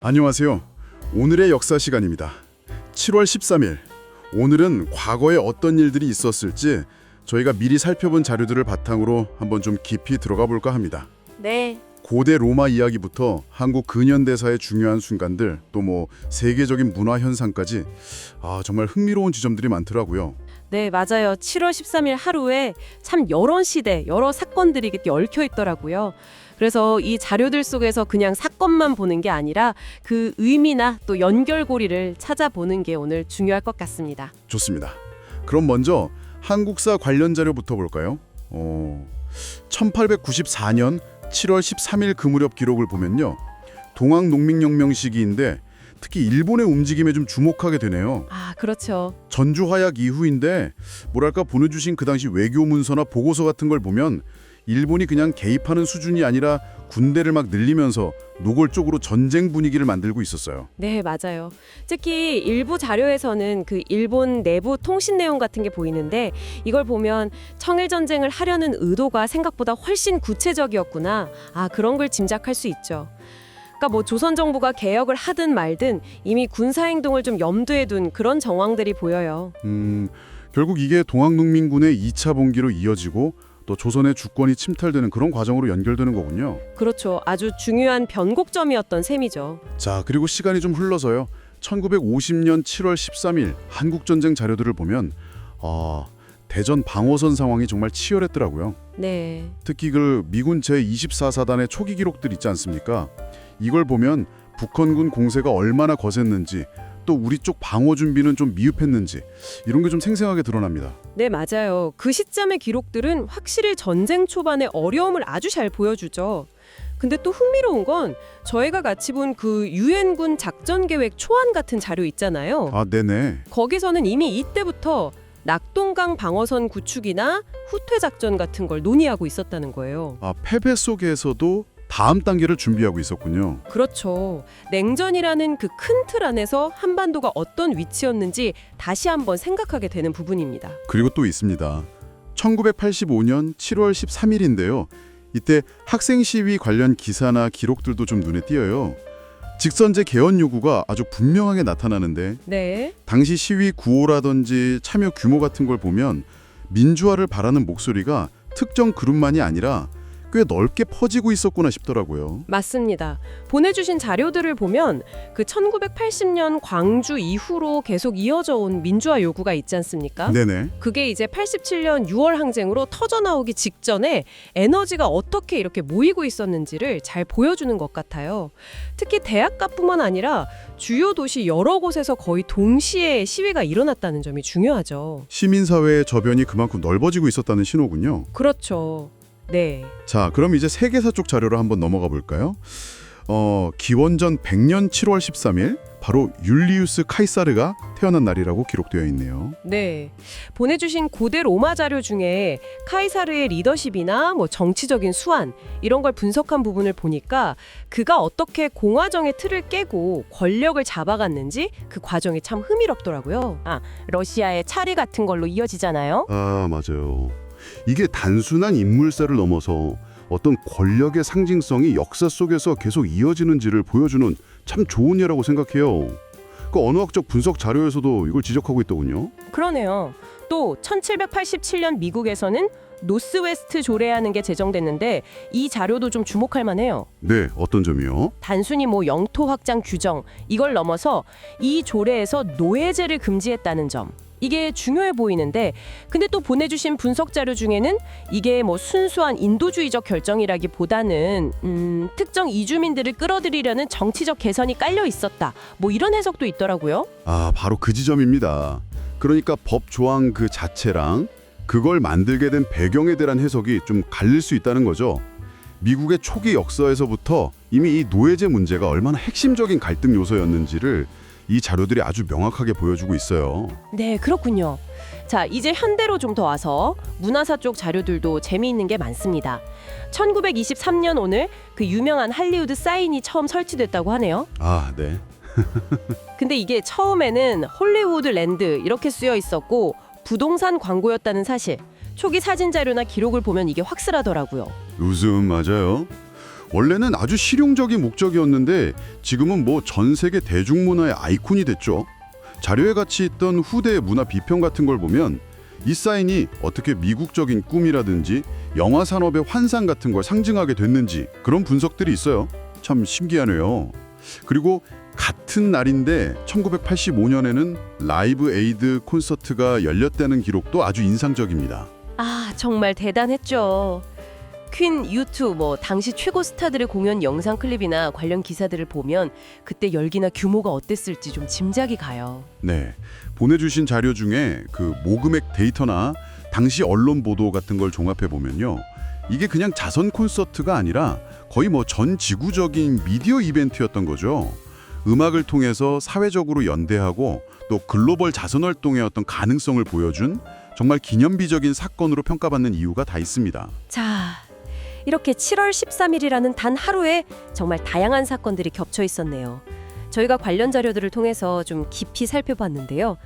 안녕하세요. 오늘의 역사 시간입니다. 7월 13일. 오늘은 과거에 어떤 일들이 있었을지 저희가 미리 살펴본 자료들을 바탕으로 한번 좀 깊이 들어가 볼까 합니다. 네, 고대 로마 이야기부터 한국 근현대사의 중요한 순간들, 또 세계적인 문화 현상까지 정말 흥미로운 지점들이 많더라고요. 네, 맞아요. 7월 13일 하루에 참 여러 시대, 여러 사건들이 이렇게 얽혀 있더라고요. 그래서 이 자료들 속에서 그냥 사건만 보는 게 아니라 그 의미나 또 연결고리를 찾아보는 게 오늘 중요할 것 같습니다. 좋습니다. 그럼 먼저 한국사 관련 자료부터 볼까요? 1894년 7월 13일 그 무렵 기록을 보면요. 동학농민혁명 시기인데 특히 일본의 움직임에 좀 주목하게 되네요. 아, 그렇죠. 전주화약 이후인데 뭐랄까 보내주신 그 당시 외교 문서나 보고서 같은 걸 보면 일본이 그냥 개입하는 수준이 아니라 군대를 막 늘리면서 노골적으로 전쟁 분위기를 만들고 있었어요. 네, 맞아요. 특히 일부 자료에서는 그 일본 내부 통신 내용 같은 게 보이는데 이걸 보면 청일 전쟁을 하려는 의도가 생각보다 훨씬 구체적이었구나. 아, 그런 걸 짐작할 수 있죠. 그러니까 조선 정부가 개혁을 하든 말든 이미 군사 행동을 좀 염두에 둔 그런 정황들이 보여요. 결국 이게 동학농민군의 2차 봉기로 이어지고 또 조선의 주권이 침탈되는 그런 과정으로 연결되는 거군요. 그렇죠. 아주 중요한 변곡점이었던 셈이죠. 자, 그리고 시간이 좀 흘러서요. 1950년 7월 13일 한국전쟁 자료들을 보면 대전 방어선 상황이 정말 치열했더라고요. 네. 특히 그 미군 제24사단의 초기 기록들 있지 않습니까? 이걸 보면 북한군 공세가 얼마나 거셌는지 또 우리 쪽 방어 준비는 좀 미흡했는지 이런 게 좀 생생하게 드러납니다. 네, 맞아요. 그 시점의 기록들은 확실히 전쟁 초반의 어려움을 아주 잘 보여주죠. 근데 또 흥미로운 건 저희가 같이 본 그 유엔군 작전계획 초안 같은 자료 있잖아요. 네네. 거기서는 이미 이때부터 낙동강 방어선 구축이나 후퇴 작전 같은 걸 논의하고 있었다는 거예요. 패배 속에서도 다음 단계를 준비하고 있었군요. 그렇죠. 냉전이라는 그 큰 틀 안에서 한반도가 어떤 위치였는지 다시 한번 생각하게 되는 부분입니다. 그리고 또 있습니다. 1985년 7월 13일인데요. 이때 학생 시위 관련 기사나 기록들도 좀 눈에 띄어요. 직선제 개헌 요구가 아주 분명하게 나타나는데 네. 당시 시위 구호라든지 참여 규모 같은 걸 보면 민주화를 바라는 목소리가 특정 그룹만이 아니라 꽤 넓게 퍼지고 있었구나 싶더라고요. 맞습니다. 보내주신 자료들을 보면 그 1980년 광주 이후로 계속 이어져 온 민주화 요구가 있지 않습니까? 네네. 그게 이제 87년 6월 항쟁으로 터져나오기 직전에 에너지가 어떻게 이렇게 모이고 있었는지를 잘 보여주는 것 같아요. 특히 대학가뿐만 아니라 주요 도시 여러 곳에서 거의 동시에 시위가 일어났다는 점이 중요하죠. 시민사회의 저변이 그만큼 넓어지고 있었다는 신호군요. 그렇죠. 네. 자, 그럼 이제 세계사 쪽 자료로 한번 넘어가 볼까요? 기원전 100년 7월 13일 바로 율리우스 카이사르가 태어난 날이라고 기록되어 있네요. 네. 보내주신 고대 로마 자료 중에 카이사르의 리더십이나 정치적인 수완 이런 걸 분석한 부분을 보니까 그가 어떻게 공화정의 틀을 깨고 권력을 잡아갔는지 그 과정이 참 흥미롭더라고요. 러시아의 차리 같은 걸로 이어지잖아요. 맞아요. 이게 단순한 인물사를 넘어서 어떤 권력의 상징성이 역사 속에서 계속 이어지는지를 보여주는 참 좋은 예라고 생각해요. 그 언어학적 분석 자료에서도 이걸 지적하고 있더군요. 그러네요. 또 1787년 미국에서는 노스웨스트 조례하는 게 제정됐는데 이 자료도 좀 주목할 만해요. 네, 어떤 점이요? 단순히 영토 확장 규정 이걸 넘어서 이 조례에서 노예제를 금지했다는 점. 이게 중요해 보이는데 근데 또 보내주신 분석 자료 중에는 이게 순수한 인도주의적 결정이라기보다는 특정 이주민들을 끌어들이려는 정치적 개선이 깔려 있었다. 이런 해석도 있더라고요. 바로 그 지점입니다. 그러니까 법 조항 그 자체랑 그걸 만들게 된 배경에 대한 해석이 좀 갈릴 수 있다는 거죠. 미국의 초기 역사에서부터 이미 이 노예제 문제가 얼마나 핵심적인 갈등 요소였는지를 이 자료들이 아주 명확하게 보여주고 있어요. 네, 그렇군요. 자, 이제 현대로 좀 더 와서 문화사 쪽 자료들도 재미있는 게 많습니다. 1923년 오늘 그 유명한 할리우드 사인이 처음 설치됐다고 하네요. 네. 근데 이게 처음에는 홀리우드 랜드 이렇게 쓰여 있었고 부동산 광고였다는 사실. 초기 사진 자료나 기록을 보면 이게 확실하더라고요. 요즘 맞아요. 원래는 아주 실용적인 목적이었는데 지금은 뭐 전 세계 대중문화의 아이콘이 됐죠. 자료에 같이 있던 후대의 문화 비평 같은 걸 보면 이 사인이 어떻게 미국적인 꿈이라든지 영화 산업의 환상 같은 걸 상징하게 됐는지 그런 분석들이 있어요. 참 신기하네요. 그리고 같은 날인데 1985년에는 라이브 에이드 콘서트가 열렸다는 기록도 아주 인상적입니다. 아, 정말 대단했죠. 퀸, U2, 뭐 당시 최고 스타들의 공연 영상 클립이나 관련 기사들을 보면 그때 열기나 규모가 어땠을지 좀 짐작이 가요. 네, 보내주신 자료 중에 그 모금액 데이터나 당시 언론 보도 같은 걸 종합해 보면요, 이게 그냥 자선 콘서트가 아니라 거의 뭐 전 지구적인 미디어 이벤트였던 거죠. 음악을 통해서 사회적으로 연대하고 또 글로벌 자선 활동의 어떤 가능성을 보여준 정말 기념비적인 사건으로 평가받는 이유가 다 있습니다. 자, 이렇게 7월 13일이라는 단 하루에 정말 다양한 사건들이 겹쳐 있었네요. 저희가 관련 자료들을 통해서 좀 깊이 살펴봤는데요.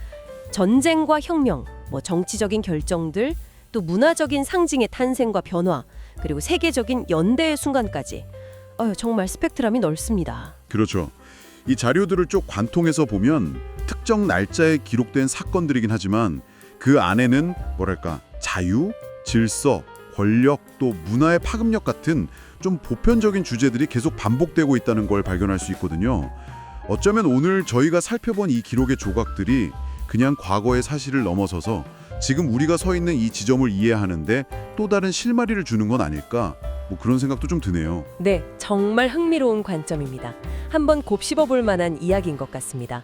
전쟁과 혁명, 뭐 정치적인 결정들, 또 문화적인 상징의 탄생과 변화, 그리고 세계적인 연대의 순간까지. 정말 스펙트럼이 넓습니다. 그렇죠. 이 자료들을 쭉 관통해서 보면 특정 날짜에 기록된 사건들이긴 하지만 그 안에는 뭐랄까 자유, 질서, 권력, 또 문화의 파급력 같은 좀 보편적인 주제들이 계속 반복되고 있다는 걸 발견할 수 있거든요. 어쩌면 오늘 저희가 살펴본 이 기록의 조각들이 그냥 과거의 사실을 넘어서서 지금 우리가 서 있는 이 지점을 이해하는데 또 다른 실마리를 주는 건 아닐까, 뭐 그런 생각도 좀 드네요. 네, 정말 흥미로운 관점입니다. 한번 곱씹어 볼 만한 이야기인 것 같습니다.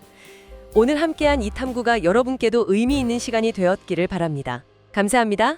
오늘 함께한 이 탐구가 여러분께도 의미 있는 시간이 되었기를 바랍니다. 감사합니다.